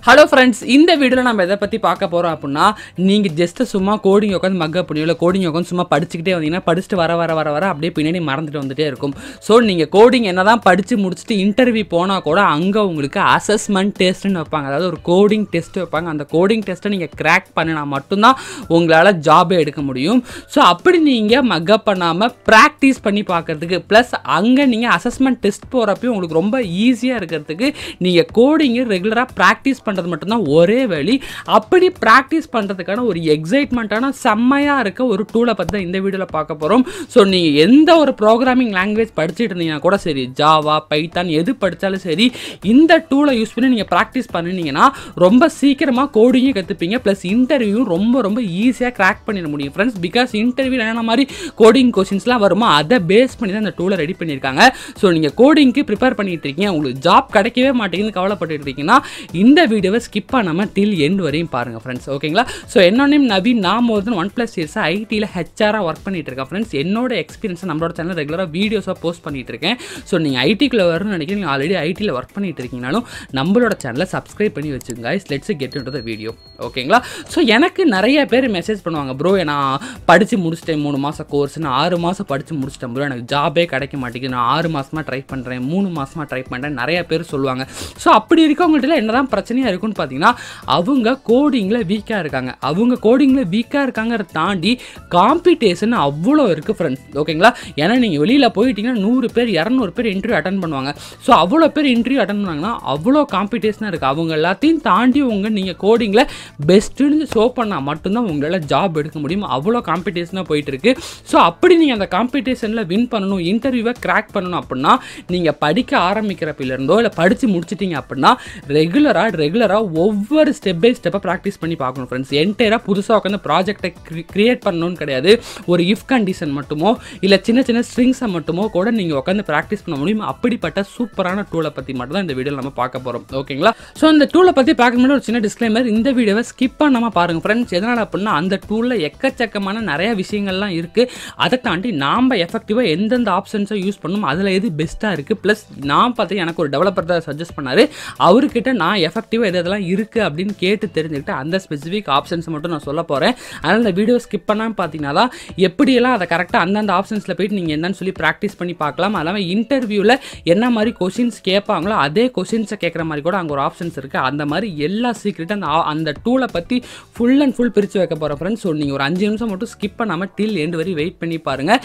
Hello friends, இந்த வீடியோவில் நம்ம எதை பற்றி பார்க்க போகிறோம் அப்படின்னா, நீங்கள் ஜஸ்ட்டு சும்மா கோடிங் உட்காந்து மக்கப் பண்ணி இல்லை கோடிங் உட்காந்து சும்மா படிச்சுக்கிட்டே வந்தீங்கன்னா படிச்சுட்டு வர அப்படியே பின்னாடி மறந்துட்டு வந்துட்டே இருக்கும். ஸோ நீங்கள் கோடிங் என்ன தான் படித்து முடிச்சுட்டு இன்டர்வியூ போனால் கூட அங்கே உங்களுக்கு அசஸ்மெண்ட் டெஸ்ட்டுன்னு வைப்பாங்க. அதாவது ஒரு கோடிங் டெஸ்ட் வைப்பாங்க. அந்த கோடிங் டெஸ்ட்டை நீங்கள் கிராக் பண்ணினா மட்டும்தான் உங்களால் ஜாபே எடுக்க முடியும். ஸோ அப்படி நீங்கள் மக்கப் பண்ணாமல் ப்ராக்டிஸ் பண்ணி பார்க்குறதுக்கு ப்ளஸ் அங்கே நீங்கள் அசஸ்மெண்ட் டெஸ்ட் போகிறப்பையும் உங்களுக்கு ரொம்ப ஈஸியாக இருக்கிறதுக்கு நீங்கள் கோடிங்கை ரெகுலராக ப்ராக்டிஸ் பண்ணுறது மட்டும்தான் ஒரே வழி. அப்படி ப்ராக்டிஸ் பண்ணுறதுக்கான ஒரு எக்ஸைட்மெண்ட்டான செம்மையாக இருக்க ஒரு டூலை பற்றி தான் இந்த வீடியோவில் பார்க்க போகிறோம். ஸோ நீங்கள் எந்த ஒரு ப்ரோக்ராமிங் லாங்குவேஜ் படிச்சுட்டு இருந்தீங்கன்னா கூட சரி, ஜாவா, பைத்தான் எது படித்தாலும் சரி, இந்த டூலை யூஸ் பண்ணி நீங்கள் ப்ராக்டிஸ் பண்ணினீங்கன்னா ரொம்ப சீக்கிரமாக கோடிங்கே கற்றுப்பீங்க. ப்ளஸ் இன்டர்வியூ ரொம்ப ஈஸியாக கிராக் பண்ணிட முடியும் ஃப்ரெண்ட்ஸ். பிகாஸ் இன்டர்வியூவில் என்னென்ன மாதிரி கோடிங் கொஸ்டின்ஸ்லாம் வருமோ அதை பேஸ் பண்ணி தான் இந்த டூலை ரெடி பண்ணியிருக்காங்க. ஸோ நீங்கள் கோடிங்க்கு ப்ரிப்பேர் பண்ணிட்டு இருக்கீங்க, உங்களுக்கு ஜாப் கிடைக்கவே மாட்டேங்குதுன்னு கவலைப்பட்டு இருக்கீங்கன்னா இந்த வீடியோவை ஸ்கிப் பண்ணாமல் டில் எண்ட் வரையும் பாருங்கள் ஃப்ரெண்ட்ஸ். ஓகேங்களா? ஸோ என்னோட நேம் நவீன். நான் மோர் தென் 1+ இயர்ஸாக ஐடியில் ஹெச்ஆராக ஒர்க் பண்ணிட்டு இருக்கேன் ஃப்ரெண்ட்ஸ். என்னோட எக்ஸ்பீரியன்ஸை நம்மளோட சேனல் ரெகுலராக வீடியோஸாக போஸ்ட் பண்ணிட்டு இருக்கேன். ஸோ நீங்கள் ஐடிக்குள்ளே வரணும்னு நினைக்கிறீங்க, நீங்கள் ஆல்ரெடி ஐடியில் ஒர்க் பண்ணிட்டு இருக்கீங்கனாலும் நம்மளோட சேனலை சப்ஸ்கிரைப் பண்ணி வச்சுங்க guys. Let's get into the video. ஓகேங்களா? ஸோ எனக்கு நிறைய பேர் மெசேஜ் பண்ணுவாங்க, ப்ரோ நான் படித்து முடிச்சிட்டேன் 3 மாதம் கோர்ஸ், நான் 6 மாதம் படித்து முடிச்சிட்டேன் ப்ரோ, எனக்கு ஜாபே கிடைக்க மாட்டேங்குது, நான் 6 மாதமாக ட்ரை பண்ணுறேன், 3 மாதமாக ட்ரை பண்ணுறேன், நிறைய பேர் சொல்லுவாங்க. ஸோ அப்படி இருக்கவங்கள்ட்ட என்ன தான் பிரச்சனையாக இருக்குன்னு பார்த்தீங்கன்னா, அவங்க கோடிங்கில் வீக்காக இருக்காங்க. அவங்க கோடிங்கில் வீக்காக இருக்காங்கிறத தாண்டி காம்படிஷன் அவ்வளோ இருக்குது ஃப்ரெண்ட்ஸ். ஓகேங்களா? ஏன்னா நீங்கள் வெளியில் போயிட்டீங்கன்னா 100 பேர் 200 பேர் இன்டர்வியூ அட்டன் பண்ணுவாங்க. ஸோ அவ்வளோ பேர் இன்டர்வியூ அட்டன் பண்ணாங்கன்னா அவ்வளோ காம்படிஷனாக இருக்குது. அவங்க எல்லாத்தையும் தாண்டி நீங்கள் கோடிங்கில் பெஸ்ட்டுன்னு ஷோ பண்ணால் மட்டும்தான் உங்களால் ஜாப் எடுக்க முடியும். அவ்வளோ காம்படிஷனாக போயிட்டு இருக்கு. ஸோ அப்படி நீங்கள் அந்த காம்படிஷனில் வின் பண்ணணும், இன்டர்வியூவை கிராக் பண்ணணும் அப்படின்னா நீங்கள் படிக்க ஆரம்பிக்கிறப்பிலிருந்தோ இல்லை படித்து முடிச்சிட்டிங்க அப்படின்னா ரெகுலராக ஒவ்வொரு ஸ்டெப் பை ஸ்டெப்பாக ப்ராக்டிஸ் பண்ணி பார்க்கணும் ஃப்ரெண்ட்ஸ். என்டையராக புதுசாக உட்காந்து ப்ராஜெக்டை கிரியேட் பண்ணணும்னு கிடையாது. ஒரு இஃப் கண்டிஷன் மட்டுமோ இல்லை சின்ன ஸ்ட்ரிங்ஸை மட்டுமோ கூட நீங்கள் உட்காந்து ப்ராக்டிஸ் பண்ண முடியும். அப்படிப்பட்ட சூப்பரான டூலை பற்றி மட்டும் தான் இந்த வீடியோவில் நம்ம பார்க்க போகிறோம். ஓகேங்களா? ஸோ இந்த டூலை பற்றி பார்க்க முன்னாடி ஒரு சின்ன டிஸ்க்ளைமர், இந்த வீடியோவை ஸ்கிப் பண்ணாமல் பாருங்கள் ஃப்ரெண்ட்ஸ். எதனால் அப்படின்னா அந்த டூலில் எக்கச்சக்கமான நிறைய விஷயங்கள்லாம் இருக்குது. அதை தாண்டி நாம் எஃபெக்டிவாக எந்தெந்த ஆப்ஷன்ஸை யூஸ் பண்ணணும், அதில் எது பெஸ்ட்டாக இருக்குது. ப்ளஸ் நான் பார்த்து எனக்கு ஒரு டெவலப்பர் தான் சஜஸ்ட் பண்ணார். அவர்கிட்ட நான் எஃபெக்டிவாக எதெல்லாம் இருக்குது அப்படின்னு கேட்டு தெரிஞ்சுக்கிட்டு அந்த ஸ்பெசிஃபிக் ஆப்ஷன்ஸை மட்டும் நான் சொல்ல போகிறேன். அதனால் இந்த வீடியோ ஸ்கிப் பண்ணாமல் பார்த்தீங்கன்னா தான் எப்படியெல்லாம் அதை கரெக்டாக அந்தந்த ஆப்ஷன்ஸில் போய்ட்டு நீங்கள் என்னன்னு சொல்லி ப்ராக்டிஸ் பண்ணி பார்க்கலாம். அல்லாமல் இன்டர்வியூவில் என்ன மாதிரி கொஷின்ஸ் கேட்பாங்களோ அதே கொஷின்ஸை கேட்குற மாதிரி கூட அங்கே ஒரு ஆப்ஷன்ஸ் இருக்குது. அந்த மாதிரி எல்லா சீக்ரெட்டும் அந்த டூலை பற்றி ஃபுல் அண்ட் ஃபுல் பிரித்து வைக்க போகிற ஃப்ரெண்ட்ஸ். ஸோ நீங்கள் ஒரு 5 நிமிஷம் மட்டும் ஸ்கிப் பண்ணாமல் டில் எண்ட் வரை வெயிட் பண்ணி பாருங்கள்.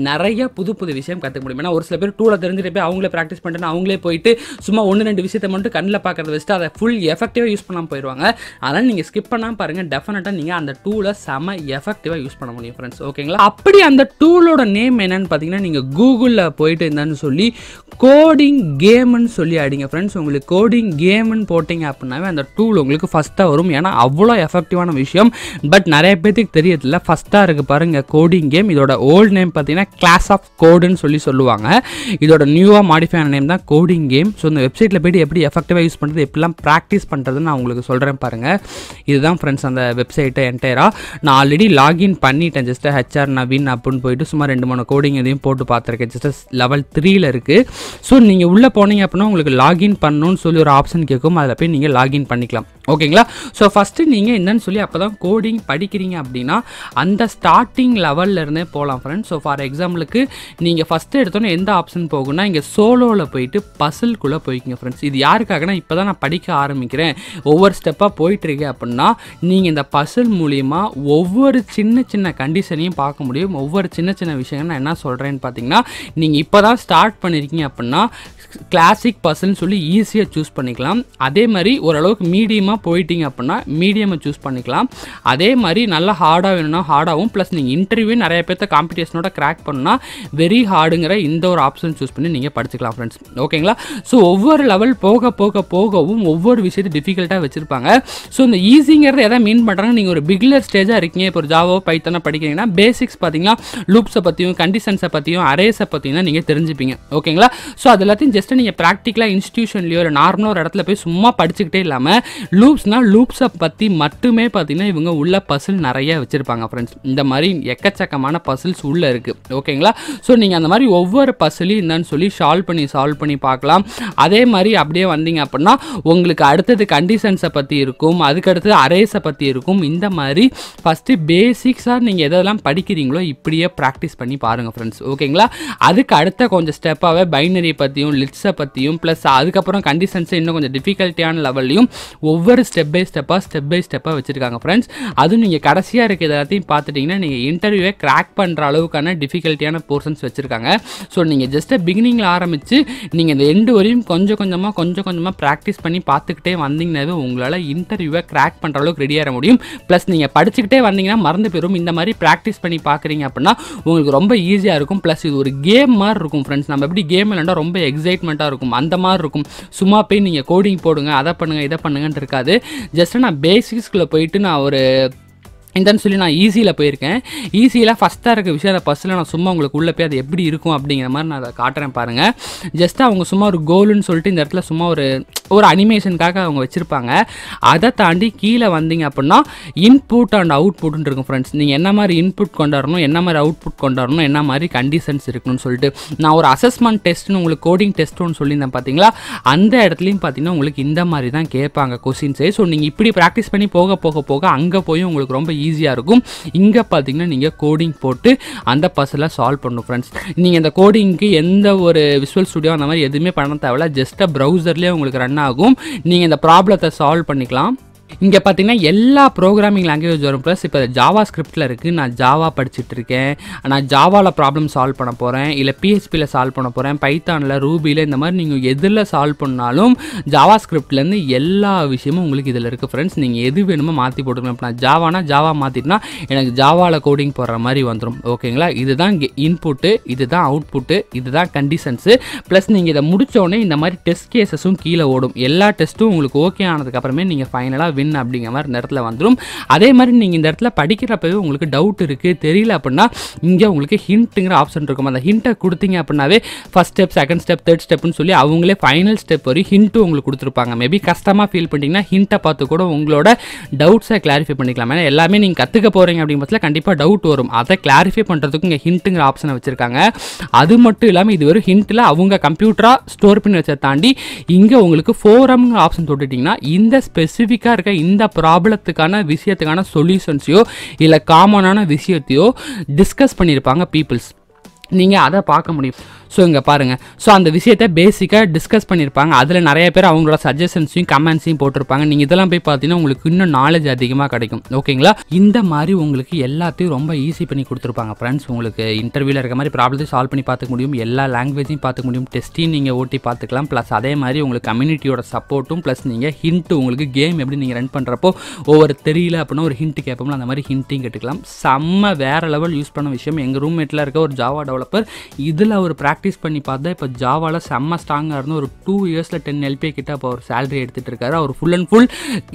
நிறைய புது விஷயம் கற்றுக்க முடியும். ஏன்னா ஒரு சில பேர் டூலை தெரிஞ்சுட்டு போய் அவங்களே ப்ராக்டிஸ் பண்ணிட்டு அவங்களே போயிட்டு சும்மா 1-2 விஷயத்தை மட்டும் கண்ணில் பார்க்குறத வச்சுட்டு அதை ஃபுல் எஃபெக்டிவாக யூஸ் பண்ணாமல் போயிடுவாங்க. அதனால் நீங்கள் ஸ்கிப் பண்ணாமல் பாருங்கள். டெஃபினட்டாக நீங்கள் அந்த டூலை செம எஃபெக்டிவாக யூஸ் பண்ண முடியும் ஃப்ரெண்ட்ஸ். ஓகேங்களா? அப்படி அந்த டூலோட நேம் என்னன்னு பார்த்தீங்கன்னா, நீங்கள் கூகுளில் போயிட்டு என்னன்னு சொல்லி கோடிங் கேம்னு சொல்லி அடிங்க ஃப்ரெண்ட்ஸ். உங்களுக்கு கோடிங் கேம்னு போட்டிங்க அப்படின்னாவே அந்த டூல் உங்களுக்கு ஃபஸ்ட்டாக வரும். ஏன்னா அவ்வளோ எஃபெக்டிவான விஷயம். பட் நிறைய பேருக்கு தெரியறதில்ல. ஃபஸ்ட்டாக இருக்குது பாருங்கள் கோடிங் கேம். இதோட ஓல்டு நேம் பார்த்தீங்கன்னா கிளாஸ் ஆஃப் கோடுன்னு சொல்லுவாங்க. இதோட நியூவாக மாடிஃபை ஆன நேம் தான் கோடிங் கேம். ஸோ இந்த வெப்சைட்டில் போய்ட்டு எப்படி எஃபெக்டிவாக யூஸ் பண்ணுறது, எப்படிலாம் ப்ராக்டிஸ் பண்ணுறதுன்னு நான் உங்களுக்கு சொல்கிறேன் பாருங்கள். இதுதான் ஃப்ரெண்ட்ஸ் அந்த வெப்சைட்டை என்டையராக. நான் ஆல்ரெடி லாகின் பண்ணிட்டேன். ஜஸ்ட் ஹெச்ஆர் நவீன் அப்படின்னு போயிட்டு சும்மா 2-3 கோடிங் எதையும் போட்டு பார்த்துருக்கேன். ஜஸ்ட் லெவல் 3ல் இருக்குது. ஸோ நீங்கள் உள்ளே போனீங்க அப்படின்னா உங்களுக்கு லாகின் பண்ணணும்னு சொல்லி ஒரு ஆப்ஷன் கேட்கும். அதில் போய் நீங்கள் லாகின் பண்ணிக்கலாம். ஓகேங்களா? ஸோ ஃபஸ்ட்டு நீங்கள் என்னன்னு சொல்லி அப்போ தான் கோடிங் படிக்கிறீங்க அப்படின்னா அந்த ஸ்டார்டிங் லெவலில் இருந்தே போகலாம் ஃப்ரெண்ட்ஸ். ஸோ ஃபார் எக்ஸாம்பிளுக்கு நீங்கள் ஃபஸ்ட்டு எடுத்தோன்னே எந்த ஆப்ஷன் போகுன்னா, இங்கே சோலோவில் போயிட்டு பசில்குள்ளே போய்க்கிங்க ஃப்ரெண்ட்ஸ். இது யாருக்காகனா, இப்போ தான் நான் படிக்க ஆரம்பிக்கிறேன், ஒவ்வொரு ஸ்டெப்பாக போயிட்டுருக்கேன் அப்படின்னா நீங்கள் இந்த பசில் மூலிமா ஒவ்வொரு சின்ன கண்டிஷனையும் பார்க்க முடியும். ஒவ்வொரு சின்ன விஷயங்கள் நான் என்ன சொல்கிறேன்னு பார்த்தீங்கன்னா, நீங்கள் இப்போ தான் ஸ்டார்ட் பண்ணியிருக்கீங்க அப்படின்னா கிளாசிக் பசில்னு சொல்லி ஈஸியாக சூஸ் பண்ணிக்கலாம். அதே மாதிரி ஓரளவுக்கு மீடியமாக போயிட்டீங்க அப்படின்னா மீடியமாக சூஸ் பண்ணிக்கலாம். அதே மாதிரி நல்லா ஹார்டாக வேணும்னா ஹார்டாகவும், ப்ளஸ் நீங்கள் இன்டர்வியூ நிறைய பேர்த்த காம்படிஷனோட கிராக் பண்ணால் வெரி ஹார்டுங்கிற இந்த ஒரு ஆப்ஷன் சூஸ் பண்ணி நீங்கள் படிச்சுக்கலாம் ஃப்ரெண்ட்ஸ். ஓகேங்களா? ஸோ ஒவ்வொரு லெவல் போகவும் ஒவ்வொரு விஷயத்தை டிஃபிகல்ட்டாக வச்சுருப்பாங்க. ஸோ இந்த ஈஸிங்கிறத எதாவது மீன் பண்ணுறாங்க, நீங்கள் ஒரு பிகிலர் ஸ்டேஜாக இருக்கீங்க, இப்போ ஒரு ஜாவோ பைத்தானோ படிக்கிறீங்கன்னா பேசிக்ஸ் பார்த்தீங்கன்னா லூப்ஸை பற்றியும் கண்டிஷன்ஸை பற்றியும் அரேஸை பற்றியும் தான் நீங்கள் தெரிஞ்சுப்பீங்க. ஓகேங்களா? ஸோ அது எல்லாத்தையும் ஜஸ்ட்டு நீங்கள் ப்ராக்டிக்கலாக இன்ஸ்டியூஷன்லையோ இல்லை நார்மலாக ஒரு இடத்துல போய் சும்மா படிச்சுக்கிட்டே இல்லாமல் லூப்ஸை பற்றி மட்டுமே பார்த்தீங்கன்னா இவங்க உள்ள பசில் நிறைய வச்சுருப்பாங்க ஃப்ரெண்ட்ஸ். இந்த மாதிரி எக்கச்சக்கமான பசில்ஸ் உள்ளே இருக்குது. ஓகேங்களா? ஸோ நீங்கள் அந்த மாதிரி ஒவ்வொரு பசிலையும் என்னன்னு சொல்லி சால்வ் பண்ணி பார்க்கலாம். அதே மாதிரி அப்படியே வந்தீங்க அப்படின்னா உங்களுக்கு அடுத்தது கண்டிஷன்ஸை பற்றி இருக்கும், அதுக்கடுத்தது அரேஸை பற்றி இருக்கும். இந்த மாதிரி ஃபஸ்ட்டு பேசிக்ஸாக நீங்கள் எதெல்லாம் படிக்கிறீங்களோ இப்படியே ப்ராக்டிஸ் பண்ணி பாருங்கள் ஃப்ரெண்ட்ஸ். ஓகேங்களா? அதுக்கு அடுத்த கொஞ்சம் ஸ்டெப்பாகவே பைனரி பற்றியும் லிட்ஸை பற்றியும் ப்ளஸ் அதுக்கப்புறம் கண்டிஷன்ஸை இன்னும் கொஞ்சம் டிஃபிகல்ட்டியான லெவல்லையும் ஒவ்வொரு ஸ்டெப் பை ஸ்டெப்பாக வச்சுருக்காங்க ஃப்ரெண்ட்ஸ். அதுவும் நீங்கள் கடைசியாக இருக்க எல்லாத்தையும் பார்த்துட்டிங்கன்னா நீங்கள் இன்டர்வியூவை கிராக் பண்ணுற அளவுக்கான டிஃபிகல்ட்டியான போர்ஷன்ஸ் வச்சுருக்காங்க. ஸோ நீங்கள் ஜஸ்ட்டு பிகினிங்கில் ஆரம்பித்து நீங்கள் இந்த எண்டு வரையும் கொஞ்சம் கொஞ்சமாக ப்ராக்டிஸ் பண்ணி பார்த்துக்கிட்டே வந்தீங்கன்னாவே உங்களால் இன்டர்வியூவை கிராக் பண்ணுற அளவுக்கு ரெடியாக முடியும். ப்ளஸ் நீங்கள் படிச்சுக்கிட்டே வந்தீங்கன்னா மறந்து போயிடும். இந்த மாதிரி ப்ராக்டிஸ் பண்ணி பார்க்குறீங்க அப்படின்னா உங்களுக்கு ரொம்ப ஈஸியாக இருக்கும். ப்ளஸ் இது ஒரு கேம் மாதிரி இருக்கும் ஃப்ரெண்ட்ஸ். நம்ம எப்படி கேம் விளையாண்டா ரொம்ப எக்ஸைட்மெண்ட்டாக இருக்கும் அந்த மாதிரி இருக்கும். சும்மா போய் நீங்கள் கோடிங் போடுங்க, அதை பண்ணுங்கள் இதை பண்ணுங்கன்னு இருக்காது. ஜஸ்ட்டு நான் பேசிக்ஸ்குள்ளே போயிட்டு நான் ஒரு இந்தன்னு சொல்லி நான் ஈஸியில் போயிருக்கேன். ஈஸியில் ஃபஸ்ட்டாக இருக்க விஷயம் அந்த பஸ்ஸில் நான் சும்மா உங்களுக்கு உள்ளே போய் அது எப்படி இருக்கும் அப்படிங்கிற மாதிரி நான் அதை காட்டுறேன் பாருங்கள். ஜஸ்ட்டு அவங்க சும்மா ஒரு கோலுன்னு சொல்லிட்டு இந்த இடத்துல சும்மா ஒரு அனிமேஷனுக்காக அவங்க வச்சுருப்பாங்க. அதை தாண்டி கீழே வந்தீங்க அப்படின்னா இன்புட் அண்ட் அவுட்புட்னு இருக்கும் ஃப்ரெண்ட்ஸ். நீங்கள் என்ன மாதிரி இன்புட் கொண்டாடணும், என்ன மாதிரி அவுட்புட் கொண்டாடணும், என்ன மாதிரி கண்டிஷன்ஸ் இருக்கணும்னு சொல்லிட்டு நான் ஒரு அசஸ்மெண்ட் டெஸ்ட்னு உங்களுக்கு கோடிங் டெஸ்ட் ஒன்று சொல்லியிருந்தேன் பார்த்தீங்களா, அந்த இடத்துலையும் பார்த்தீங்கன்னா உங்களுக்கு இந்த மாதிரி தான் கேட்பாங்க கொஸ்டின்ஸே. ஸோ நீங்கள் இப்படி ப்ராக்டிஸ் பண்ணி போக அங்கே போய் உங்களுக்கு ரொம்ப ஈஸியாக இருக்கும். இங்கே பார்த்தீங்கன்னா நீங்கள் கோடிங் போட்டு அந்த பஸ்ஸில் சால்வ் பண்ணணும் ஃப்ரெண்ட்ஸ். நீங்கள் இந்த கோடிங்க்கு எந்த ஒரு விசுவல் ஸ்டுடியோ அந்த மாதிரி எதுவுமே பண்ண தேவையில்ல. ஜஸ்ட் ப்ரௌசர்லேயே உங்களுக்கு ரன் ஆகும். நீங்கள் இந்த ப்ராப்ளத்தை சால்வ் பண்ணிக்கலாம். இங்கே பார்த்தீங்கன்னா எல்லா ப்ரோக்ராமிங் லாங்குவேஜ் வரும். ப்ளஸ் இப்போ ஜாவா ஸ்கிரிப்டில் இருக்குது. நான் ஜாவா படிச்சுட்டு இருக்கேன். நான் ஜாவாவில் ப்ராப்ளம் சால்வ் பண்ண போகிறேன், இல்லை பிஹெச்பியில் சால்வ் பண்ண போகிறேன், பைத்தானில், ரூபியில், இந்த மாதிரி நீங்கள் எதில் சால்வ் பண்ணாலும் ஜாவா ஸ்கிரிப்ட்லேருந்து எல்லா விஷயமும் உங்களுக்கு இதில் இருக்குது ஃப்ரெண்ட்ஸ். நீங்கள் எது வேணுமோ மாற்றி போட்டுக்கணும். இப்போ நான் ஜாவா மாற்றிட்டுனா எனக்கு ஜாவாவில் கோடிங் போடுற மாதிரி வந்துடும். ஓகேங்களா? இதுதான் இன்புட்டு, இதுதான் அவுட்புட்டு, இதுதான் கண்டிஷன்ஸு. ப்ளஸ் நீங்கள் இதை முடித்தோடனே இந்த மாதிரி டெஸ்ட் கேசஸும் கீழே ஓடும். எல்லா டெஸ்ட்டும் உங்களுக்கு ஓகே ஆனதுக்கப்புறமே நீங்கள் ஃபைனலாக வின் அப்படிங்கிற மாதிரி நேரத்தில் வந்துடும். அதே மாதிரி நீங்கள் இந்த இடத்துல படிக்கிறப்பவே உங்களுக்கு டவுட் இருக்குது, தெரியல அப்படின்னா இங்கே உங்களுக்கு ஹிண்ட்டுங்கிற ஆப்ஷன் இருக்கும். அந்த ஹிண்ட்டை கொடுத்தீங்க அப்படின்னாவே first step, second step, third ஸ்டெப்னு சொல்லி அவங்களே ஃபைனல் ஸ்டெப் வரையும் ஹிண்ட்டு உங்களுக்கு கொடுத்துருப்பாங்க. மேபி கஷ்டமாக ஃபீல் பண்ணிட்டீங்கன்னா ஹிண்ட்டை பார்த்து கூட உங்களோட டவுட்ஸை கிளாரிஃபை பண்ணிக்கலாம். ஏன்னா எல்லாமே நீங்கள் கற்றுக்க போகிறீங்க அப்படிங்கிற பட்சத்தில் கண்டிப்பாக டவுட் வரும். அதை கிளாரிஃபை பண்ணுறதுக்கு இங்கே ஹிண்ட்டுங்கிற ஆப்ஷனை வச்சுருக்காங்க. அது மட்டும் இல்லாமல் இது வெறும் ஹிண்ட்டில் அவங்க கம்ப்யூட்டராக ஸ்டோர் பண்ணி வச்சதை தாண்டி இங்கே உங்களுக்கு ஃபோரம்ங்கிற ஆப்ஷன் தொட்டுட்டிங்கன்னா இந்த ஸ்பெசிஃபிக்காக இருக்க இந்த ப்ராப்ளத்துக்கான விஷயத்துக்கான சொல்யூஷன்ஸையோ இல்லை காமனான விஷயத்தையோ டிஸ்கஸ் பண்ணியிருப்பாங்க பீப்புள்ஸ். நீங்கள் அதை பார்க்க முடியும். ஸோ இங்கே பாருங்கள். ஸோ அந்த விஷயத்தை பேசிக்காக டிஸ்கஸ் பண்ணியிருப்பாங்க. அதில் நிறைய பேர் அவங்களோட சஜஷன்ஸையும் கமெண்ட்ஸையும் போட்டிருப்பாங்க. நீங்கள் இதெல்லாம் போய் பார்த்தீங்கன்னா உங்களுக்கு இன்னும் நாலேஜ் அதிகமாக கிடைக்கும். ஓகேங்களா? இந்த மாதிரி உங்களுக்கு எல்லாத்தையும் ரொம்ப ஈஸி பண்ணி கொடுத்துருப்பாங்க ஃப்ரெண்ட்ஸ். உங்களுக்கு இன்டர்வியூவில் இருக்க மாதிரி ப்ராப்ளத்தையும் சால்வ் பண்ணி பார்த்துக்க முடியும், எல்லா லாங்குவேஜையும் பார்த்துக்க முடியும், டெஸ்ட்டையும் நீங்கள் ஓட்டி பார்த்துக்கலாம். ப்ளஸ் அதே மாதிரி உங்களுக்கு கம்யூனிட்டியோட சப்போர்ட்டும் ப்ளஸ் நீங்கள் ஹிண்ட்டு உங்களுக்கு கேம் எப்படி நீங்கள் ரன் பண்ணுறப்போ ஒவ்வொரு தெரியல அப்படின்னா ஒரு ஹிண்ட்டு கேட்போம்ல, அந்த மாதிரி ஹிண்ட்டையும் கேட்டுக்கலாம். செம்ம வேறு லெவல் யூஸ் பண்ண விஷயம். எங்கள் ரூம்மேட்டில் இருக்க ஒரு ஜாவா டெவலப்பர் இதில் ஒரு ப்ராக்டிஸ் பண்ணி பார்த்தா இப்போ ஜாவாவில் செம்ம ஸ்ட்ராங்காக இருந்து ஒரு 2 இயர்ஸில் 10 LPA கிட்ட அப்போ ஒரு சேலரி எடுத்துகிட்டு இருக்காரு. அவர் ஃபுல் அண்ட் ஃபுல்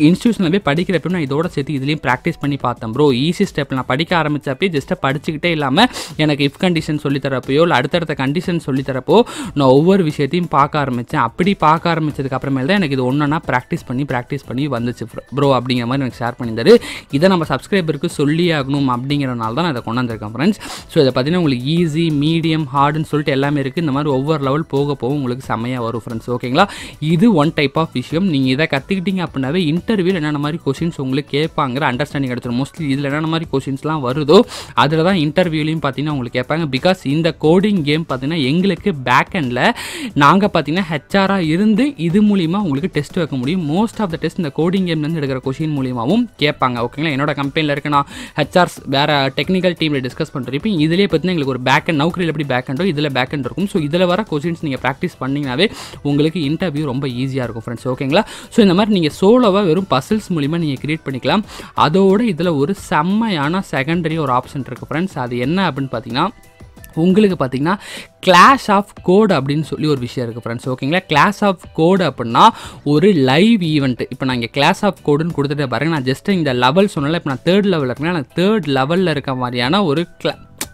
இன்ஸ்டியூஷனில் போய் படிக்கிறப்ப நான் இதோட சேர்த்து இதுலேயும் ப்ராக்டிஸ் பண்ணி பார்த்தேன் ப்ரோ. ஈஸி ஸ்டெப்பில் நான் படிக்க ஆரம்பித்தப்பே ஜஸ்ட்டாக படிச்சுக்கிட்டே இல்லாமல் எனக்கு இஃப் கண்டிஷன் சொல்லித்தரப்போ இல்லை அடுத்தடுத்த கண்டிஷன் சொல்லித்தரப்போ நான் ஒவ்வொரு விஷயத்தையும் பார்க்க ஆரம்பித்தேன். அப்படி பார்க்க ஆரம்பித்ததுக்கு அப்புறமேல் தான் எனக்கு இது ஒன்றா ப்ராக்டிஸ் பண்ணி வந்துச்சு ப்ரோ அப்படிங்கிற மாதிரி எனக்கு ஷேர் பண்ணியிருந்தாரு. இதை நம்ம சப்ஸ்கிரைபருக்கு சொல்லி ஆகணும் அப்படிங்கிறனால தான் நான் இதை கொண்டு வந்திருக்கேன் ஃப்ரெண்ட்ஸ். ஸோ இதை பார்த்தீங்கன்னா உங்களுக்கு ஈஸி, மீடியம், ஹார்டுன்னு சொல்லிட்டு எல்லாமே இருக்குது. இந்த மாதிரி ஒவ்வொரு லெவல் போக உங்களுக்கு செம்மையாக வரும் ஃப்ரெண்ட்ஸ். ஓகேங்களா? இது ஒன் டைப் ஆஃப் விஷயம். நீங்கள் இதை கற்றுக்கிட்டீங்க அப்படின்னாவே இன்டர்வியூவில் என்னென்ன மாதிரி கொஸ்டின்ஸ் உங்களுக்கு கேட்பாங்கிற அண்டர்ஸ்டாண்டிங் எடுத்துரும். மோஸ்ட்லி இதில் என்னென்ன மாதிரி கொஸ்டின்ஸ்லாம் வருதோ அதில் தான் இன்டர்வியூலையும் பார்த்தீங்கன்னா உங்களுக்கு கேட்பாங்க. பிகாஸ் இந்த கோடிங் கேம் பார்த்தீங்கன்னா எங்களுக்கு பேக் எண்டில் நாங்கள் பார்த்தீங்கன்னா ஹெச்ஆராக இருந்து இது மூலிமா உங்களுக்கு டெஸ்ட் வைக்க முடியும். மோஸ்ட் ஆஃப் த டெஸ்ட் இந்த கோடிங் கேம்லேருந்து எடுக்கிற கொஸ்டின் மூலியமாகவும் கேட்பாங்க. ஓகேங்களா? என்னோட கம்பெனியில் இருக்க நான் ஹெச்ஆர்ஸ் வேறு டெக்னிக்கல் டீமில் டிஸ்கஸ் பண்ணுறப்ப இதிலே பார்த்தீங்கன்னா எங்களுக்கு ஒரு பேக் எண்ட் நௌக்கரியில் எப்படி பேக் எண்டோ இதில் பேக் எண்ட் இருக்கும். ஸோ இதில் வர கொஸ்டின்ஸ் நீங்கள் ப்ராக்டிஸ் பண்ணிங்கனாவே உங்களுக்கு இன்டர்வியூ ரொம்ப ஈஸியாக இருக்கும் ஃப்ரெண்ட்ஸ். ஓகேங்களா? ஸோ இந்த மாதிரி நீங்கள் சோலோவாக வெறும் பசில்ஸ் மூலிமா நீங்கள் கிரியேட் பண்ணிக்கலாம். அதோடு இதில் ஒரு செம்மையான செகண்டரி ஒரு ஆப்ஷன் இருக்குது ஃப்ரெண்ட்ஸ். அது என்ன அப்படின்னு பார்த்தீங்கன்னா உங்களுக்கு பார்த்தீங்கன்னா கிளாஷ் ஆஃப் கோட் அப்படின்னு சொல்லி ஒரு விஷயம் இருக்குது ஃப்ரெண்ட்ஸ். ஓகேங்களா? கிளாஷ் ஆஃப் கோடு அப்படின்னா ஒரு லைவ் ஈவெண்ட். இப்போ நான் இங்கே கிளாஷ் ஆஃப் கோடுன்னு கொடுத்துட்டு பாருங்க. நான் ஜஸ்ட் இந்த லெவல் சொன்னால இப்போ நான் 3rd லெவலில் இருக்கேன். நான் 3rd லெவலில் இருக்க மாதிரியான ஒரு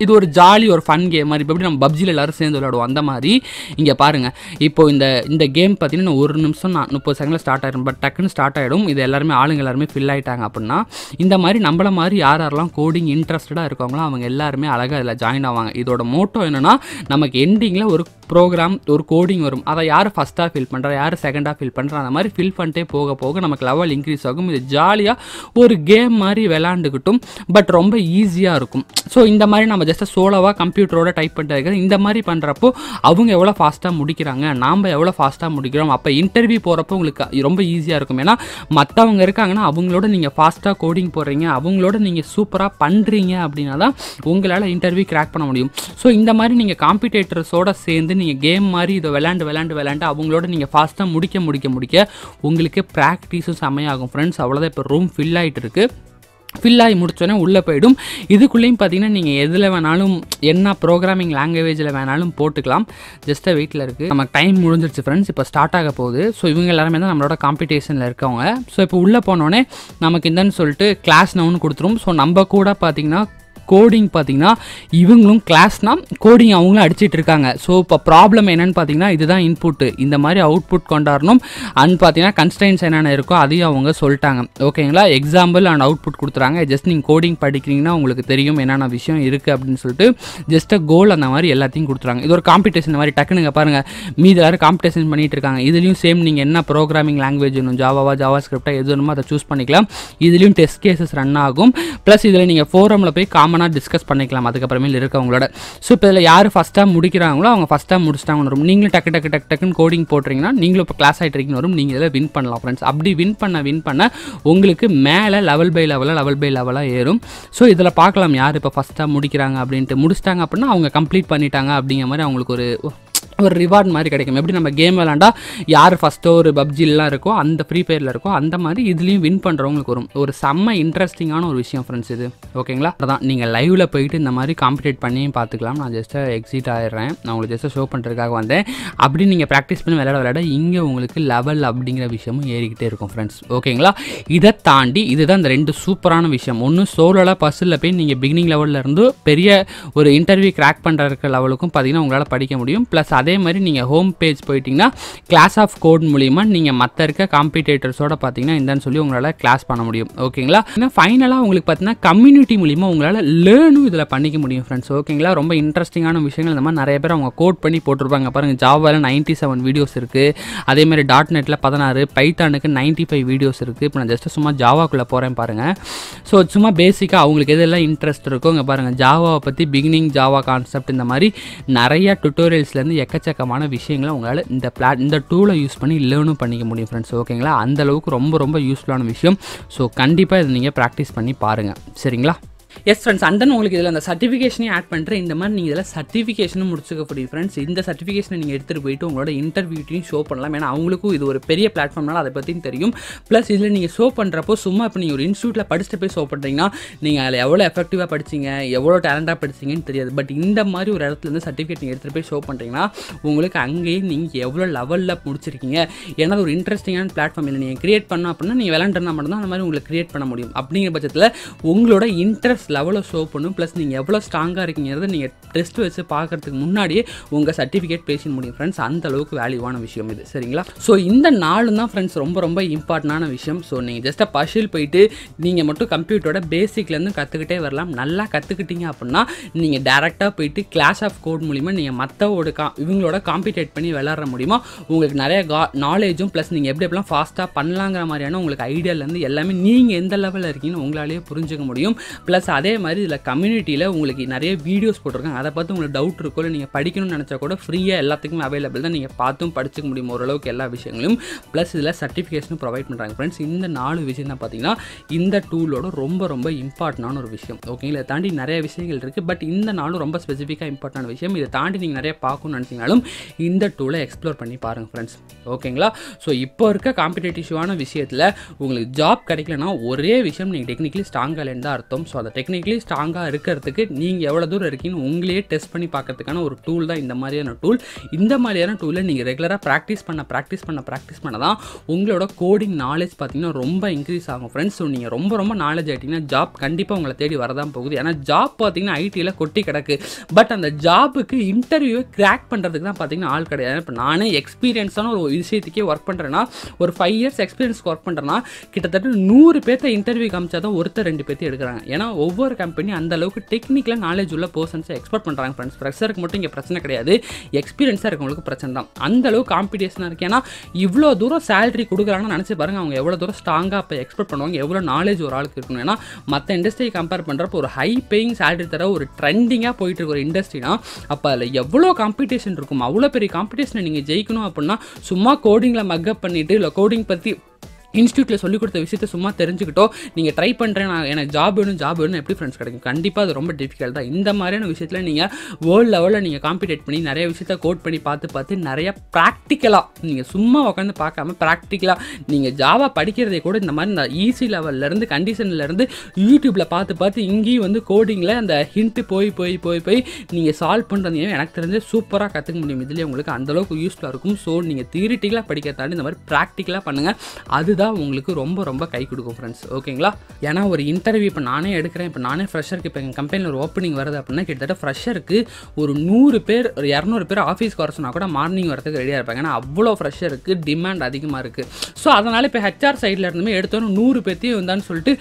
இது ஒரு ஜாலி ஒரு ஃபன் கேம் மாதிரி. இப்போ எப்படி நம்ம பப்ஜியில் எல்லோரும் சேர்ந்து விளையாடுவோம் அந்த மாதிரி. இங்கே பாருங்கள், இப்போது இந்த கேம் பார்த்தீங்கன்னா 1 நிமிஷம் 30 செகண்டில் ஸ்டார்ட் ஆகிடும். பட் டக்குன்னு ஸ்டார்ட் ஆகிடும். இது எல்லாருமே ஆளுங்க எல்லாருமே ஃபில் ஆகிட்டாங்க அப்படின்னா இந்த மாதிரி நம்மள மாதிரி யாரெல்லாம் கோடிங் இன்ட்ரெஸ்டடாக இருக்காங்களோ அவங்க எல்லாருமே அழகாக இதில் ஜாயின் ஆவாங்க. இதோட மோட்டோ என்னென்னா, நமக்கு எண்டிங்கில் ஒரு ப்ரோக்ராம் ஒரு கோடிங் வரும். அதை யார் ஃபஸ்ட்டாக ஃபில் பண்ணுறா, யார் செகண்டாக ஃபில் பண்ணுறா, அந்த மாதிரி ஃபில் பண்ணிட்டே போக போக நமக்கு லெவல் இன்க்ரீஸ் ஆகும். இது ஜாலியாக ஒரு கேம் மாதிரி விளாண்டுக்கிட்டும் பட் ரொம்ப ஈஸியாக இருக்கும். ஸோ இந்த மாதிரி நம்ம ஜஸ்ட் சோலோவாக கம்ப்யூட்டரோட டைப் பண்ணிட்டு இருக்கிறது. இந்த மாதிரி பண்ணுறப்போ அவங்க எவ்வளோ ஃபாஸ்ட்டாக முடிக்கிறாங்க, நாம் எவ்வளோ ஃபாஸ்ட்டாக முடிக்கிறோம். அப்போ இன்டர்வியூ போகிறப்போ உங்களுக்கு ரொம்ப ஈஸியாக இருக்கும். ஏன்னா மற்றவங்க இருக்காங்கன்னா அவங்களோட நீங்கள் ஃபாஸ்ட்டாக கோடிங் போடுறீங்க, அவங்களோட நீங்கள் சூப்பராக பண்ணுறீங்க அப்படின்னா தான் உங்களால் இன்டர்வியூ கிராக் பண்ண முடியும். ஸோ இந்த மாதிரி நீங்கள் காம்படிட்டர்ஸோடு சேர்ந்து நீங்கள் கேம் மாதிரி இதை விளாண்டு அவங்களோட நீங்கள் ஃபாஸ்ட்டாக முடிக்க உங்களுக்கு ப்ராக்டிஸும் செம்மையாகும் ஃப்ரெண்ட்ஸ். அவ்வளோதான். இப்போ ரூம் ஃபில் ஆகிட்டு இருக்குது. ஃபில் ஆகி முடிச்சோன்னே உள்ளே போய்டும். இதுக்குள்ளேயும் பார்த்தீங்கன்னா நீங்கள் எதில் வேணாலும் என்ன ப்ரோக்ராமிங் லாங்குவேஜில் வேணாலும் போட்டுக்கலாம். ஜஸ்ட்டாக வெயிட்டில் இருக்குது. நமக்கு டைம் முடிஞ்சிருச்சு ஃப்ரெண்ட்ஸ். இப்போ ஸ்டார்ட் ஆக போகுது. ஸோ இவங்க எல்லாருமே தான் நம்மளோட காம்படிஷனில் இருக்கவங்க. ஸோ இப்போ உள்ளே போனோடனே நமக்கு இந்தன்னு சொல்லிட்டு கிளாஸ் நவுன்னு கொடுத்துரும். ஸோ நம்ம கூட பார்த்தீங்கன்னா கோடிங் பார்த்தீங்கன்னா இவங்களும் கிளாஸ்னால் கோடிங் அவங்களும் அடிச்சிட்டு இருக்காங்க. ஸோ இப்போ ப்ராப்ளம் என்னென்னு பார்த்தீங்கன்னா இதுதான் இன்புட்டு, இந்த மாதிரி அவுட்புட் கொண்டாடணும். அண்ட் பார்த்தீங்கன்னா கன்ஸ்ட்ரெயின்ஸ் என்னென்ன இருக்கோ அதையும் அவங்க சொல்லிட்டாங்க. ஓகேங்களா, எக்ஸாம்பிள் அண்ட் அவுட்புட் கொடுத்துறாங்க. ஜஸ்ட் நீங்கள் கோடிங் படிக்கிறீங்கன்னா உங்களுக்கு தெரியும் என்னென்ன விஷயம் இருக்குது அப்படின்னு சொல்லிட்டு ஜஸ்ட் கோல் அந்த மாதிரி எல்லாத்தையும் கொடுத்துறாங்க. இது ஒரு காம்படிஷன் மாதிரி டக்குனுங்க பாருங்கள். மீது எல்லாரும் காம்படிஷன் பண்ணிட்டு இருக்காங்க. இதுலேயும் சேம் நீங்கள் என்ன ப்ரோக்ராமிங் லாங்குவேஜ் வேணும், ஜாவா ஸ்கிரிப்டாக எது வேணுமோ அதை சூஸ் பண்ணிக்கலாம். இதுலேயும் டெஸ்ட் கேசஸ் ரன் ஆகும். ப்ளஸ் இதில் நீங்கள் ஃபோரமில் போய் டிஸ்கஸ் பண்ணிக்கலாம் அதுக்கப்புறமேல இருக்கவங்களோட. ஸோ இப்போ இதில் யார் ஃபஸ்ட்டாக முடிக்கிறாங்களோ அவங்க ஃபஸ்ட்டாக முடிச்சிட்டாங்கன்னு வரும். நீங்களும் டக்குன்னு கோடிங் போட்டுறீங்கன்னா நீங்களும் இப்போ கிளாஸ் ஆகிட்டு வரும். நீங்கள் இதில் வின் பண்ணலாம் ஃப்ரெண்ட்ஸ். அப்படி வின் பண்ண உங்களுக்கு மேலே லெவல் பை லெவலாக ஏறும். ஸோ இதில் பார்க்கலாம் யார் இப்போ ஃபஸ்ட்டாக முடிக்கிறாங்க அப்படின்ட்டு. முடிச்சிட்டாங்க அப்படின்னா அவங்க கம்ப்ளீட் பண்ணிட்டாங்க அப்படிங்கிற மாதிரி அவங்களுக்கு ஒரு ரிவார்ட் மாதிரி கிடைக்கும். எப்படி நம்ம கேம் விளாண்டா யார் ஃபஸ்ட்டோ ஒரு பப்ஜிலாம் இருக்கோ அந்த ஃப்ரீ ஃபயரில் இருக்கோ அந்த மாதிரி இதுலேயும் வின் பண்ணுறவங்களுக்கு வரும். ஒரு செம்ம இன்ட்ரெஸ்டிங்கான ஒரு விஷயம் ஃப்ரெண்ட்ஸ் இது. ஓகேங்களா, அதான் நீங்கள் லைவில் போயிட்டு இந்த மாதிரி காம்படிட் பண்ணியும் பார்த்துக்கலாம். நான் ஜஸ்ட்டாக எக்ஸிட் ஆகிடுறேன். நான் உங்களுக்கு ஜஸ்ட்டாக ஷோ பண்ணுறதுக்காக வந்தேன். அப்படி நீங்கள் ப்ராக்டிஸ் பண்ணி விளையாட இங்கே உங்களுக்கு லெவல் அப்படிங்கிற விஷயமும் ஏறிக்கிட்டே இருக்கும் ஃப்ரெண்ட்ஸ். ஓகேங்களா, இதை தாண்டி இதுதான் இந்த 2 சூப்பரான விஷயம். ஒன்று சோலோவில் பஸ்ஸில் போய் நீங்கள் பிகினிங் லெவலில் இருந்து பெரிய ஒரு இன்டர்வியூ கிராக் பண்ணுற லெவலுக்கும் பார்த்தீங்கன்னா உங்களால் படிக்க முடியும். ப்ளஸ் அதே மாதிரி நீங்கள் ஹோம் பேஜ் போயிட்டீங்கன்னா கிளாஸ் ஆஃப் கோட் மூலிமா நீங்கள் மற்ற இருக்க காம்படிட்டர்ஸோட பார்த்தீங்கன்னா இந்தன்னு சொல்லி உங்களால் கிளாஸ் பண்ண முடியும். ஓகேங்களா, ஏன்னா ஃபைனலாக உங்களுக்கு பார்த்தீங்கன்னா கம்யூனிட்டி மூலிமா உங்களால் லேர்னும் இதில் பண்ணிக்க முடியும் ஃப்ரெண்ட்ஸ். ஓகேங்களா, ரொம்ப இன்ட்ரெஸ்டிங்கான விஷயங்கள் இந்த மாதிரி நிறைய பேர் அவங்க கோட் பண்ணி போட்டிருப்பாங்க. பாருங்கள், ஜாவாவில் 97 வீடியோஸ் இருக்குது. அதேமாதிரி .NETல 16, பைத்தானுக்கு 95 வீடியோஸ் இருக்குது. இப்போ நான் ஜஸ்ட் சும்மா ஜாவாக்குள்ளே போகிறேன் பாருங்கள். ஸோ சும்மா பேசிக்காக அவங்களுக்கு எதெல்லாம் இன்ட்ரெஸ்ட் இருக்கோ இங்கே பாருங்கள். ஜாவாவை பற்றி பிகினிங் ஜாவா கான்செப்ட் இந்த மாதிரி நிறைய டுட்டோரியல்ஸ்லேருந்து எக்கச்சக்கமான விஷயங்களை உங்களால் இந்த டூலை யூஸ் பண்ணி லேர்னும் பண்ணிக்க முடியும் ஃப்ரெண்ட்ஸ். ஓகேங்களா, அந்தளவுக்கு ரொம்ப யூஸ்ஃபுல்லான விஷயம். ஸோ கண்டிப்பாக இதை நீங்கள் ப்ராக்டிஸ் பண்ணி பாருங்கள். சரிங்களா? எஸ் ஃப்ரெண்ட்ஸ், அண்ட் தென் உங்களுக்கு இதில் அந்த சர்டிஃபிகேஷனையும் ஆட் பண்ணுறேன். இந்த மாதிரி நீங்கள் இதில் சர்டிஃபிகேஷனும் முடிச்சுக்க முடியும் ஃப்ரெண்ட்ஸ். இந்த சர்டிஃபிகேஷனை நீங்கள் எடுத்துகிட்டு போயிட்டு உங்களோட இன்டர்வியூட்டையும் ஷோ பண்ணலாம். ஏன்னா அவங்களுக்கும் இது ஒரு பெரிய பிளாட்ஃபார்ம்னால அதை பற்றியும் தெரியும். ப்ளஸ் இதில் நீங்கள் ஷோ பண்ணுறப்போ சும்மா இப்போ நீங்கள் ஒரு இன்ஸ்டியூட்டில் படிச்சுட்டு போய் ஷோ பண்ணுறீங்கன்னா நீங்கள் அதில் எவ்வளோ எஃபெக்டிவாக படிச்சிங்க, எவ்வளோ டேலண்டாக படிச்சிங்கன்னு தெரியாது. பட் இந்த மாதிரி ஒரு இடத்துலேருந்து சர்டிஃபிகேட் நீங்கள் எடுத்துகிட்டு போய் ஷோ பண்ணுறீங்கன்னா உங்களுக்கு அங்கேயே நீங்கள் எவ்வளோ லெவலில் முடிச்சிருக்கீங்க. ஏன்னா ஒரு இன்ட்ரெஸ்டிங்கான பிளாட்ஃபார்ம் இல்லை நீங்கள் கிரியேட் பண்ணோம் அப்படின்னா நீங்கள் விளாண்டுனா மட்டும்தான் அந்த மாதிரி உங்களுக்கு கிரியேட் பண்ண முடியும். அப்படிங்கிற பட்சத்தில் உங்களோட இன்ட்ரெஸ்ட் லெவலை ஷோ பண்ணும். ப்ளஸ் நீங்கள் எவ்வளோ ஸ்ட்ராங்காக இருக்கீங்கிறத நீங்கள் டெஸ்ட் வச்சு பார்க்கறதுக்கு முன்னாடியே உங்கள் சர்டிஃபிகேட் பேச முடியும் ஃப்ரெண்ட்ஸ். அந்த அளவுக்கு வேல்யூவான விஷயம் இது. சரிங்களா? ஸோ இந்த நாளும் தான் ஃப்ரெண்ட்ஸ் ரொம்ப இம்பார்ட்டண்டான விஷயம். ஸோ நீங்கள் ஜஸ்ட்டாக பர்ஷில் போயிட்டு நீங்கள் மட்டும் கம்ப்யூட்டரோட பேசிக்லேருந்து கற்றுக்கிட்டே வரலாம். நல்லா கற்றுக்கிட்டீங்க அப்படின்னா நீங்கள் டேரெக்டாக போயிட்டு கிளாஸ் ஆஃப் கோட் மூலிமா நீங்கள் மற்றவோட இவங்களோட காம்படிட் பண்ணி விளாட்ற முடியுமா உங்களுக்கு நிறைய நாலேஜும் ப்ளஸ் நீங்கள் எப்படிலாம் ஃபாஸ்ட்டாக பண்ணலாங்கிற மாதிரியான உங்களுக்கு ஐடியாலேருந்து எல்லாமே நீங்கள் எந்த லெவலில் இருக்கீங்கன்னு உங்களாலேயே புரிஞ்சுக்க முடியும். ப்ளஸ் அதே மாதிரி இதில் கம்யூனிட்டியில் உங்களுக்கு நிறைய வீடியோஸ் போட்டிருக்காங்க. அதை பார்த்து உங்களுக்கு டவுட் இருக்கோ இல்லை நீங்கள் படிக்கணும்னு நினச்சா கூட ஃப்ரீயாக எல்லாத்துக்குமே அவைலபிள் தான். நீங்கள் பார்த்தும் படிச்சுக்க முடியும் ஓரளவுக்கு எல்லா விஷயங்களையும். ப்ளஸ் இதில் சர்டிஃபிகேஷனும் ப்ரொவைட் பண்ணுறாங்க ஃப்ரெண்ட்ஸ். இந்த 4 விஷயம் தான் பார்த்தீங்கன்னா இந்த டூலோட ரொம்ப இம்பார்ட்டண்டான ஒரு விஷயம். ஓகேங்களா, இதை தாண்டி நிறைய விஷயங்கள் இருக்குது. பட் இந்த 4 ரொம்ப ஸ்பெசிஃபிக்காக இம்பார்ட்டன்ட் விஷயம். இதை தாண்டி நீங்கள் நிறைய பார்க்கணும்னு நினச்சிங்கனாலும் இந்த டூலை எக்ஸ்ப்ளோர் பண்ணி பாருங்கள் ஃப்ரெண்ட்ஸ். ஓகேங்களா, ஸோ இப்போ இருக்க காம்படிட்டிவான விஷயத்தில் உங்களுக்கு ஜாப் கிடைக்கலன்னா ஒரே விஷயம் நீங்கள் டெக்னிக்கலி ஸ்ட்ராங்காக இல்லைன்னு தான் அர்த்தம். ஸோ அதை டெக்னிக்கலி ஸ்ட்ராங்காக இருக்கிறதுக்கு நீங்கள் எவ்வளோ தூரம் இருக்கீங்கன்னு உங்களையே டெஸ்ட் பண்ணி பார்க்கறதுக்கான ஒரு டூல் தான் இந்த மாதிரியான டூல். இந்த மாதிரியான டூலை நீங்கள் ரெகுலராக ப்ராக்டிஸ் பண்ண தான் உங்களோட கோடிங் நாலேஜ் பார்த்தீங்கன்னா ரொம்ப இன்க்ரீஸ் ஆகும் ஃப்ரெண்ட்ஸ். ஸோ நீங்கள் ரொம்ப நாலேஜ் ஆகிட்டிங்கன்னா ஜாப் கண்டிப்பாக உங்களை தேடி வரதான் போகுது. ஏன்னா ஜாப் பார்த்தீங்கன்னா ஐடியில் கொட்டி கிடக்கு. பட் அந்த ஜாபுக்கு இன்டர்வியூவை கிராக் பண்ணுறதுக்கு தான் பார்த்தீங்கன்னா ஆள் கிடையாது. இப்போ நானே எக்ஸ்பீரியன்ஸான ஒரு விஷயத்துக்கே ஒர்க் பண்ணுறேன்னா, ஒரு 5 இயர்ஸ் எக்ஸ்பீரியன்ஸ்க்கு ஒர்க் பண்ணுறேன்னா கிட்டத்தட்ட 100 பேர்த்த இன்டர்வியூ காமிச்சா தான் ஒருத்தர் 2 பேர்த்து எடுக்கிறாங்க. ஏன்னா ஒவ்வொரு கம்பெனி அந்த அளவுக்கு டெக்னிக்கலாக நாலேஜ் உள்ள பர்சன்ஸை எக்ஸ்பெக்ட் பண்ணுறாங்க ஃப்ரெண்ட்ஸ். ஃப்ரெஷருக்கு மட்டும் இங்கே பிரச்சனை கிடையாது, எக்ஸ்பீரியன்ஸாக இருக்கவங்களுக்கு பிரச்சனை தான். அந்த அளவுக்கு காம்படிஷனாக இருக்குது. ஏன்னா இவ்வளோ தூரம் சேலரி கொடுக்குறாங்கன்னு நினச்சி பாருங்கள், அவங்க எவ்வளோ தூரம் ஸ்ட்ராங்காக இப்போ எக்ஸ்பெக்ட் பண்ணுவாங்க, எவ்வளோ நாலேஜ் ஒரு ஆளுக்கு இருக்கணும். ஏன்னா மற்ற இண்டஸ்ட்ரியை கம்பேர் பண்ணுறப்போ ஒரு ஹை பேயிங் சேலரி தர ஒரு ட்ரெண்டிங்காக போயிட்டு இருக்க ஒரு இண்டஸ்ட்ரினா அப்போ அதில் எவ்வளோ காம்படிஷன் இருக்கும். அவ்வளோ பெரிய காம்படிஷனை நீங்கள் ஜெயிக்கணும் அப்படின்னா சும்மா கோடிங்கில் மக்கப் பண்ணிவிட்டு இல்லை கோடிங் பற்றி இன்ஸ்டியூட்டில் சொல்லிக் கொடுத்த விஷயத்தை சும்மா தெரிஞ்சுக்கிட்டோ நீங்கள் ட்ரை பண்ணுறேன், நான் எனக்கு ஜாப் வேணும் எப்படி ஃப்ரெண்ட்ஸ் கிடைக்கும்? கண்டிப்பாக அது ரொம்ப டிஃபிகல்ட் தான். இந்த மாதிரியான விஷயத்தில் நீங்கள் வேர்ல்டு லெவலில் நீங்கள் காம்படிட் பண்ணி நிறைய விஷயத்த கோட் பண்ணி பார்த்து நிறைய ப்ராக்டிக்கலாக நீங்கள் சும்மா உட்காந்து பார்க்காம ப்ராக்டிக்கலாக நீங்கள் ஜாவா படிக்கிறதே கூட இந்த மாதிரி இந்த ஈஸி லெவல்லேருந்து கண்டிஷன்லேருந்து யூடியூப்பில் பார்த்து இங்கேயும் வந்து கோடிங்கில் அந்த ஹிண்ட்டு போய் நீங்கள் சால்வ் பண்ணுறது எனக்கு தெரிஞ்சு சூப்பராக கற்றுக்க முடியும். இதுலேயே உங்களுக்கு அந்தளவுக்கு யூஸ்ஃபுல்லாக இருக்கும். ஸோ நீங்கள் தியரிட்டிக்கலாக படிக்க தாண்டி இந்த மாதிரி ப்ராக்டிக்கலாக பண்ணுங்கள். அதுதான் உங்களுக்கு ரொம்ப கை கொடுக்கும் ஃப்ரெண்ட்ஸ். ஓகேங்களா? ஏன்னா ஒரு இன்டர்வியூ இப்போ நானே எடுக்கிறேன், இப்போ நானே ஃப்ரெஷருக்கு இப்போ எங்கள் கம்பெனியில் ஒரு ஓப்பனிங் வருது அப்படின்னா கிட்டத்தட்ட ஃப்ரெஷருக்கு ஒரு 100 பேர் ஒரு 200 பேர் ஆஃபீஸ்க்கு வர சொன்னால் கூட மார்னிங் வரதுக்கு ரெடியாக இருப்பாங்க. ஏன்னா அவ்வளோ ஃப்ரெஷருக்கு டிமாண்ட் அதிகமாக இருக்குது. ஸோ அதனால் இப்போ ஹெச்ஆர் சைடில் இருந்துமே எடுத்தோன்னு 100 பேர்த்தையும் வந்தான்னு சொல்லிட்டு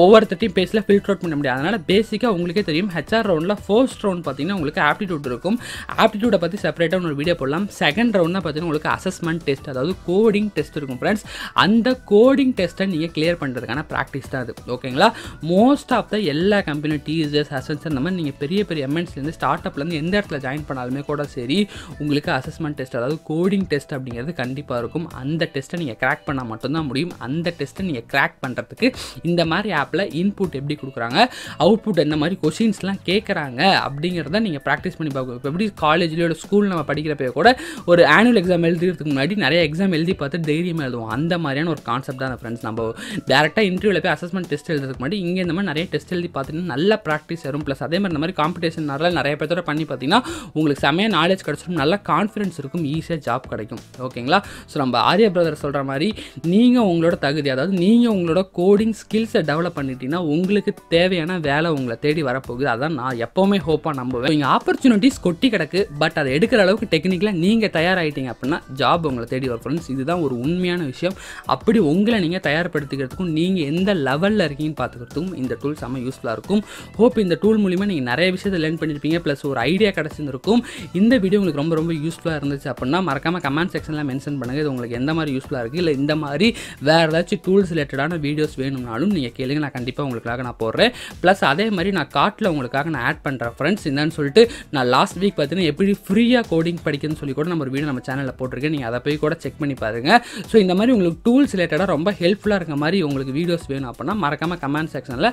ஒவ்வொருத்தையும் பேஸில் ஃபில்டர் அவுட் பண்ண முடியாது. அதனால் பேசிக்காக உங்களுக்கே தெரியும், ஹெச்ஆர் ரவுண்டில் ஃபர்ஸ்ட் ரவுண்ட் பார்த்தீங்கன்னா உங்களுக்கு ஆப்டிடியூட் இருக்கும். ஆப்டிடியூடை பற்றி செப்பரேட்டாக ஒரு வீடியோ போடலாம். செகண்ட் ரவுண்ட் தான் பார்த்தீங்கன்னா உங்களுக்கு அசஸ்மெண்ட் டெஸ்ட், அதாவது கோடிங் டெஸ்ட் இருக்கும் ஃப்ரெண்ட்ஸ். அந்த கோடிங் டெஸ்ட்டை நீங்கள் கிளியர் பண்ணுறதுக்கான ப்ராக்டிஸ் தான் அது. ஓகேங்களா? மோஸ்ட் ஆஃப் த எல்லா கம்பெனியும் டிசிஎஸ் அசன்ஸ் அந்த மாதிரி நீங்கள் பெரிய எம்என்ஸ்லேருந்து ஸ்டார்ட் அப்லேருந்து எந்த இடத்துல ஜாயின் பண்ணாலுமே கூட சரி, உங்களுக்கு அசஸ்மெண்ட் டெஸ்ட் அதாவது கோடிங் டெஸ்ட் அப்படிங்கிறது கண்டிப்பாக இருக்கும். அந்த டெஸ்ட்டை நீங்கள் கிராக் பண்ணால் மட்டும்தான் முடியும். அந்த டெஸ்ட்டை நீங்கள் கிராக் பண்ணுறதுக்கு இந்த மாதிரி ஆப்பில் இன்புட் எப்படி கொடுக்குறாங்க, அவுட்புட் எந்த மாதிரி கொஷின்ஸ்லாம் கேட்குறாங்க அப்படிங்கிறத நீங்கள் ப்ராக்டிஸ் பண்ணி பார்க்கணும். இப்போ எப்படி காலேஜ்லேயோட ஸ்கூல் நம்ம படிக்கிறப்ப கூட ஒரு ஆனுவல் எக்ஸாம் எழுதுறதுக்கு முன்னாடி நிறைய எக்ஸாம் எழுதி பார்த்து தைரியமாக எழுதுவோம். அந்த மாதிரியான ஒரு கான்செப்ட் தான் ஃப்ரெண்ட்ஸ். நம்ம டேரெக்டாக இன்டர்வியூவில் போய் அசஸ்மெண்ட் டெஸ்ட் எழுதுறதுக்கு முன்னாடி இங்கே இந்த மாதிரி நிறைய டெஸ்ட் எழுதி பார்த்தீங்கன்னா நல்ல ப்ராக்டிஸ் வரும். ப்ளஸ் அதே மாதிரி இந்த மாதிரி காம்படிஷன் நிறைய பேர்த்தோட பண்ணி பார்த்தீங்கன்னா உங்களுக்கு செமையாக நாலேஜ் கிடச்சிடும், நல்ல கான்ஃபிடன்ஸ் இருக்கும், ஈஸியாக ஜாப் கிடைக்கும். ஓகேங்களா? ஸோ நம்ம ஆர்யா பிரதர் சொல்கிற மாதிரி நீங்கள் உங்களோட தகுதி, அதாவது நீங்கள் உங்களோட கோடிங் ஸ்கில்ஸை டெவலப் பண்ணிட்டீங்கன்னா உங்களுக்கு தேவையான வேலை உங்களை தேடி வரப்போகுது. அதான் நான் எப்போவுமே ஹோப்பாக நம்புவேன். இங்கே ஆப்பர்ச்சுனிட்டிஸ் கொட்டி கிடக்கு, பட் அதை எடுக்கிற அளவுக்கு டெக்னிக்கலாக நீங்கள் தயாராகிட்டீங்க அப்படின்னா ஜாப் உங்களை தேடி வரும் ஃப்ரெண்ட்ஸ். இதுதான் ஒரு உண்மையான விஷயம். அப்படி உங்களை நீங்கள் தயார்படுத்திக்கிறதுக்கும் நீங்கள் எந்த லெவலில் இருக்கீங்கன்னு பார்த்துக்கிறதுக்கும் இந்த டூல் செம்ம யூஸ்ஃபுல்லாக இருக்கும். ஹோப் இந்த டூல் மூலிமா நீங்கள் நிறைய விஷயத்தை லேர்ன் பண்ணியிருப்பீங்க, ப்ளஸ் ஒரு ஐடியா கிடச்சிருக்கும். இந்த வீடியோ உங்களுக்கு ரொம்ப யூஸ்ஃபுல்லாக இருந்துச்சு அப்படின்னா மறக்காமல் கமெண்ட் செக்ஷனில் மென்ஷன் பண்ணுங்கள். இது உங்களுக்கு எந்த மாதிரி யூஸ்ஃபுல்லாக இருக்குது, இல்லை இந்த மாதிரி வேறு ஏதாச்சும் டூல்ஸ் ரிலேட்டடான வீடியோஸ் வேணும்னாலும் நீங்கள் கேளுங்க, நான் கண்டிப்பாக உங்களுக்காக நான் போடுறேன். ப்ளஸ் அதே மாதிரி நான் கார்ட்டில் உங்களுக்காக நான் ஆட் பண்ணுறேன் ஃப்ரெண்ட்ஸ். என்னன்னு சொல்லிட்டு நான் லாஸ்ட் வீக் பார்த்தீங்கன்னா எப்படி ஃப்ரீயாக கோடிங் படிக்கணும்னு சொல்லி கூட நம்ம ஒரு வீடியோ நம்ம சேனலில் போட்டிருக்கேன். நீங்கள் அதை போய் கூட செக் பண்ணி பாருங்கள். ஸோ இந்த மாதிரி உங்களுக்கு டூல்ஸ் ரிலேட்டடாக ரொம்ப ஹெல்ப்ஃபுல்லாக இருக்க மாதிரி உங்களுக்கு வீடியோஸ் வேணும் அப்படின்னா மறக்காமல் கமெண்ட் செக்ஷனில்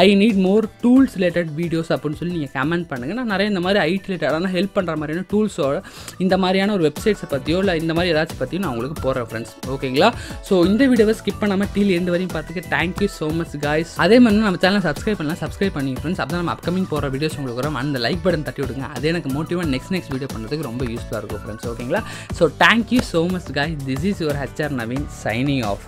I need more tools related videos அப்படின்னு சொல்லி நீங்கள் கமெண்ட் பண்ணுங்கள். நான் நிறைய இந்த மாதிரி ஐடி ரிலேட்டடான ஹெல்ப் பண்ணுற மாதிரியான டூல்ஸோட இந்த மாதிரியான ஒரு வெப்சைட்ஸை பற்றியோ இல்லை இந்த மாதிரி ஏதாச்சும் பற்றியும் நான் உங்களுக்கு போடுறேன் ஃப்ரெண்ட்ஸ். ஓகேங்களா? ஸோ இந்த வீடியோவை ஸ்கிப் பண்ணாமல் டீல் எண்டு வரையும் பார்த்துக்க தேங்க்யூ ஸோ மச் காய்ஸ். அதே மாதிரி நம்ம சேனலை சப்ஸ்கிரைப் பண்ணி ஃப்ரெண்ட்ஸ். அப்போ நம்ம அப்கமிங் போகிற வீடியோஸ் உங்களுக்கு வரும். அந்த லைக் பட்டன் தட்டி விடுங்க. அது எனக்கு மோட்டிவாக நெக்ஸ்ட் வீடியோ பண்ணுறதுக்கு ரொம்ப யூஸ்ஃபுல்லாக இருக்கும் ஃப்ரெண்ட்ஸ். ஓகேங்களா? So thank you so much guys. This is your HR Naveen signing off.